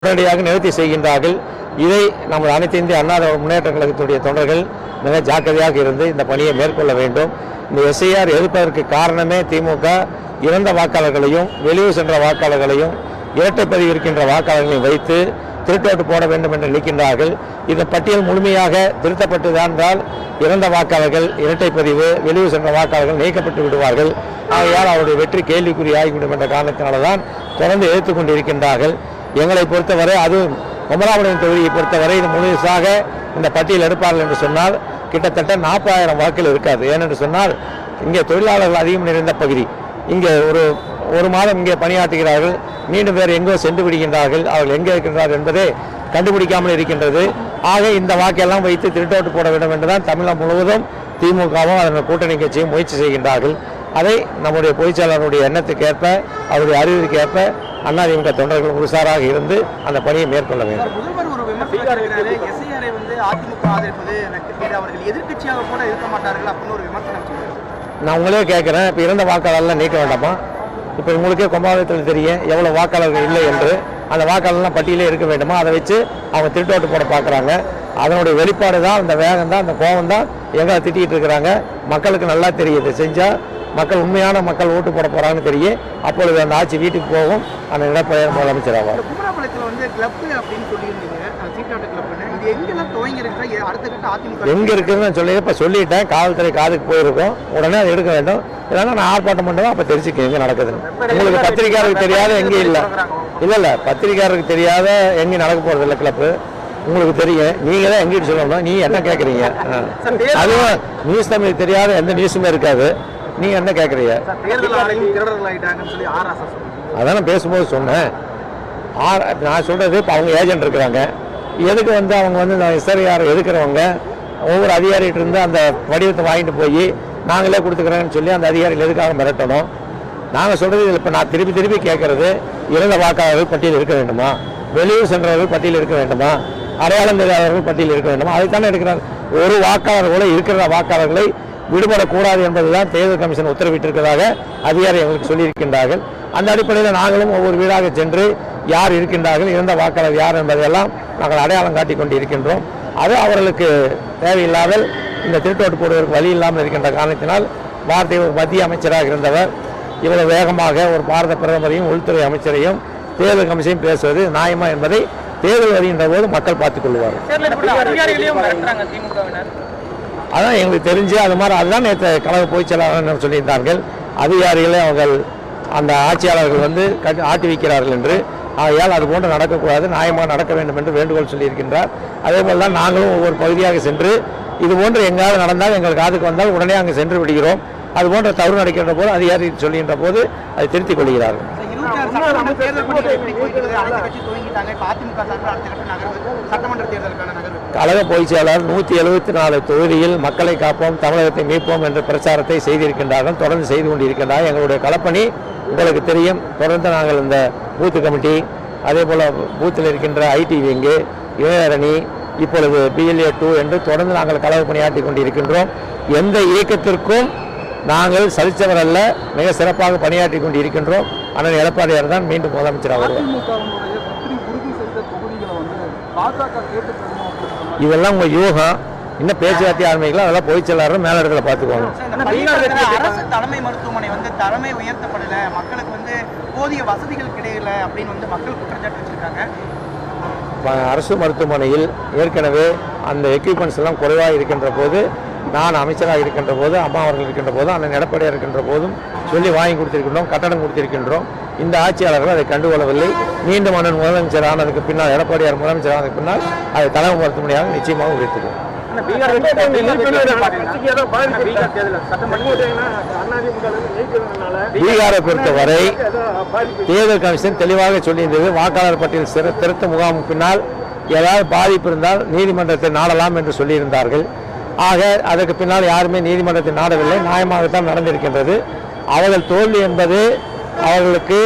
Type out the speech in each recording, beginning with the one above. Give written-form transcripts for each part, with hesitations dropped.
உடனடியாக நிவர்த்தி செய்கின்றார்கள். இதை நமது அனைத்து இந்திய அண்ணா முன்னேற்ற கழகத்துடைய தொண்டர்கள் மிக ஜாக்கிரதையாக இருந்து இந்த பணியை மேற்கொள்ள வேண்டும். இந்த எஸ்ஐஆர் எதிர்ப்பதற்கு காரணமே திமுக இறந்த வாக்காளர்களையும் வெளியூர் சென்ற வாக்காளர்களையும் இரட்டை பதிவு இருக்கின்ற வாக்காளர்களையும் வைத்து திருட்டோட்டு போட வேண்டும் என்று நினைக்கின்றார்கள். இந்த பட்டியல் முழுமையாக திருத்தப்பட்டுதான் என்றால் இறந்த வாக்காளர்கள் இரட்டை பதிவு வெளியூர் சென்ற வாக்காளர்கள் நீக்கப்பட்டு விடுவார்கள். ஆகையால் அவருடைய வெற்றி கேள்விக்குறியாகிவிடும் என்ற காரணத்தினால்தான் தொடர்ந்து எதிர்த்து கொண்டிருக்கின்றார்கள். எங்களை பொறுத்தவரை அதுவும் கொமராபுரம் தொகுதியை பொறுத்தவரை இது முழுசாக இந்த பட்டியல் எடுப்பார்கள் என்று சொன்னால் கிட்டத்தட்ட 40,000 வாக்குகள் இருக்காது. ஏனென்று சொன்னால் இங்கே தொழிலாளர்கள் அதிகம் நிறைந்த பகுதி. இங்கே ஒரு மாதம் இங்கே பணியாற்றுகிறார்கள், மீண்டும் வேறு எங்கோ சென்று விடுகின்றார்கள். அவர்கள் எங்கே இருக்கின்றார்கள் என்பதே கண்டுபிடிக்காமல் இருக்கின்றது. ஆக இந்த வாக்கெல்லாம் வைத்து திருட்டோட்டு போட வேண்டும் என்றுதான் தமிழகம் முழுவதும் திமுகவும் அதன் கூட்டணி கட்சியும் முயற்சி செய்கின்றார்கள். அதை நம்முடைய பொதுச்செயலாளருடைய எண்ணத்துக்கேற்ப அவருடைய அறிவுக்கேற்ப அதிமுக தொண்டர்கள் உறுசாராக இருந்து அந்த பணியை மேற்கொள்ள வேண்டும். நான் உங்களே கேட்குறேன், இப்போ இறந்த வாக்காளர்லாம் நீக்க வேண்டாமா? இப்போ உங்களுக்கே கொம்பாவளத்தில் தெரியும் எவ்வளோ வாக்காளர்கள் இல்லை என்று. அந்த வாக்காளர்லாம் பட்டியலே இருக்க வேண்டுமா? அதை வச்சு அவங்க திருட்டோட்டு போட பார்க்குறாங்க. அதனுடைய வெளிப்பாடு தான் அந்த வேகம் தான் அந்த கோபம் தான் எங்களை திட்டிகிட்டு இருக்கிறாங்க. மக்களுக்கு நல்லா தெரியுது, செஞ்சால் மக்கள் உண்மையான மக்கள் ஓட்டு போட போறாங்கன்னு தெரியும். அப்பொழுது அந்த ஆட்சி வீட்டுக்கு போகும். அந்த இடப்பெயர் முதலமைச்சர் ஆவார். எங்க இருக்குன்னு சொல்லி இப்ப சொல்லிட்டேன். காவல்துறை காதுக்கு போயிருக்கோம், உடனே அதை எடுக்க வேண்டும். இல்லைன்னா நான் ஆர்ப்பாட்டம் பண்ணுவோம், அப்ப தெரிஞ்சுக்க எங்க நடக்குதுன்னு. உங்களுக்கு பத்திரிகையாளருக்கு தெரியாத எங்கேயும் இல்ல பத்திரிகையாளருக்கு தெரியாத எங்கேயும் நடக்க போறது இல்லை. கிளப்பு உங்களுக்கு தெரியும், நீங்க தான் எங்கிட்ட சொல்லணும். நீ என்ன கேட்குறீங்க? அதுவும் நியூஸ் தமிழ் தெரியாத எந்த நியூஸுமே இருக்காது. நீங்க என்ன கேட்குறீங்க? அதான் பேசும்போது சொன்னேன். நான் சொல்றது இப்போ அவங்க ஏஜென்ட் இருக்கிறாங்க. எதுக்கு அவங்க எஸ்ஐஆர் எதுக்குறவங்க ஒவ்வொரு அதிகாரிகிட்ட இருந்து அந்த வடிவத்தை வாங்கிட்டு போய் நாங்களே கொடுத்துக்கிறேன்னு சொல்லி அந்த அதிகாரிகள் எதுக்காக மிரட்டணும்? நாங்கள் சொல்றது இப்போ நான் திருப்பி கேட்கறது, இறந்த வாக்காளர்கள் பட்டியல் இருக்க வேண்டுமா? வெளியூர் சென்றவர்கள் பட்டியல் இருக்க வேண்டுமா? அடையாளம் தெரியாதவர்கள் பட்டியல் இருக்க வேண்டுமா? அதுதானே இருக்கிறாங்க. ஒரு வாக்காளர் கூட இருக்கிற வாக்காளர்களை விடுபடக்கூடாது என்பதுதான் தேர்தல் கமிஷன் உத்தரவிட்டிருக்கிறதாக அதிகாரி எங்களுக்கு சொல்லியிருக்கின்றார்கள். அந்த அடிப்படையில் நாங்களும் ஒவ்வொரு வீடாக சென்று யார் இருக்கின்றார்கள், இறந்த வாக்காளர் யார் என்பதையெல்லாம் நாங்கள் அடையாளம் காட்டிக் கொண்டு இருக்கின்றோம். அது அவர்களுக்கு தேவையில்லாமல் இந்த திருட்டோட்டு போடுவதற்கு வழி இல்லாமல் இருக்கின்ற காரணத்தினால் மத்திய அமைச்சராக இருந்தவர் இவ்வளவு வேகமாக ஒரு பாரத பிரதமரையும் உள்துறை அமைச்சரையும் தேர்தல் கமிஷனையும் பேசுவது நியாயமா என்பதை தேர்தல் வருகின்ற போது மக்கள் பார்த்துக் கொள்வார்கள். அதான் எங்களுக்கு தெரிஞ்சு அது மாதிரி அதுதான் நேற்று கழக பொதுச் செயலாளர் சொல்லியிருந்தார்கள். அதிகாரிகளை அவர்கள் அந்த ஆட்சியாளர்கள் ஆட்டி வைக்கிறார்கள் என்று. ஆகையால் அது போன்று நடக்கக்கூடாது, நியாயமாக நடக்க வேண்டும் என்று வேண்டுகோள் சொல்லியிருக்கின்றார். அதே போல் தான் நாங்களும் ஒவ்வொரு பகுதியாக சென்று இது போன்று எங்காவது நடந்தால் எங்களுக்கு காதுக்கு வந்தால் உடனே அங்கே சென்று விடுகிறோம். அது போன்ற தவறு நடக்கின்ற போது அதிகாரி சொல்லுகின்ற போது அதை திருத்திக் கொள்கிறார்கள். கழக பொதுச் செயலாளர் 174 தொகுதியில் மக்களை காப்போம், தமிழகத்தை மீட்போம் என்ற பிரச்சாரத்தை செய்திருக்கின்றார்கள், தொடர்ந்து செய்து கொண்டிருக்கின்றார்கள். எங்களுடைய களப்பணி உங்களுக்கு தெரியும். தொடர்ந்து நாங்கள் இந்த பூத்து கமிட்டி, அதே போல் பூத்தில் இருக்கின்ற ஐடி விங்கு, இளைஞரணி, இப்பொழுது BLA 2 என்று தொடர்ந்து நாங்கள் கழக பணியாற்றி கொண்டிருக்கின்றோம். எந்த இயக்கத்திற்கும் நாங்கள் சலித்தவர் அல்ல, மிக சிறப்பாக பணியாற்றி கொண்டு இருக்கின்றோம். ஆனால் எடப்பாடியார் தான் மீண்டும் முதலமைச்சராக வருவார். இதெல்லாம் உங்க யூகம். இன்னும் பேச்சுவார்த்தை ஆரம்பிக்கலாம். அதெல்லாம் பொதுச் செயலாளர் மேல இடத்துல பார்த்துக்கோங்க. அரசு தலைமை மருத்துவமனை தலைமை உயர்த்தப்படல, மக்களுக்கு போதிய வசதிகள் கிடைக்கல அப்படின்னு மக்கள் குற்றச்சாட்டு வச்சிருக்காங்க. அரசு மருத்துவமனையில் ஏற்கனவே அந்த எக்யூப்மெண்ட்ஸ் எல்லாம் குறைவாக இருக்கின்ற போது, நான் அமைச்சராக இருக்கின்ற போது, அம்மா அவர்கள் இருக்கின்ற போதும், அண்ணன் எடப்பாடியார் இருக்கின்ற போதும் சொல்லி வாங்கி கொடுத்திருக்கின்றோம், கட்டணம் கொடுத்திருக்கின்றோம். இந்த ஆட்சியாளர்கள் அதை கண்டுகொள்ளவில்லை. மீண்டும் அண்ணன் முதலமைச்சர் ஆனதுக்கு பின்னால், எடப்பாடியார் முதலமைச்சர் ஆனதுக்கு பின்னால் அதை தலைமை மருத்துவமனையாக நிச்சயமாக உயர்த்துவோம். பீகாரை பொறுத்தவரை தேர்தல் கமிஷன் தெளிவாக சொல்லியிருந்தது, வாக்காளர் பட்டியல் திருத்த முகாமுக்கு பின்னால் ஏதாவது பாதிப்பு இருந்தால் நீதிமன்றத்தை நாடலாம் என்று சொல்லியிருந்தார்கள். ஆக அதற்கு பின்னால் யாருமே நீதிமன்றத்தை நாடவில்லை, நியாயமாகத்தான் நடந்திருக்கின்றது. அவர்கள் தோல்வி என்பது அவர்களுக்கு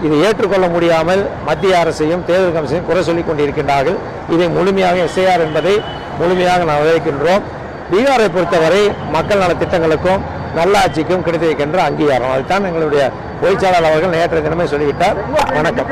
இதை ஏற்றுக்கொள்ள முடியாமல் மத்திய அரசையும் தேர்தல் கமிஷனையும் குறை சொல்லிக் கொண்டிருக்கின்றார்கள். இதை முழுமையாக எஸ்ஐஆர் என்பதை முழுமையாக நாம் விளைவிக்கின்றோம். பீகாரை பொறுத்தவரை மக்கள் நல திட்டங்களுக்கும் நல்லாட்சிக்கும் கிடைத்திருக்கின்ற அங்கீகாரம். அதுதான் எங்களுடைய பொதுச் செயலாளர் அவர்கள் நேற்றைய தினமே சொல்லிவிட்டார். வணக்கம்.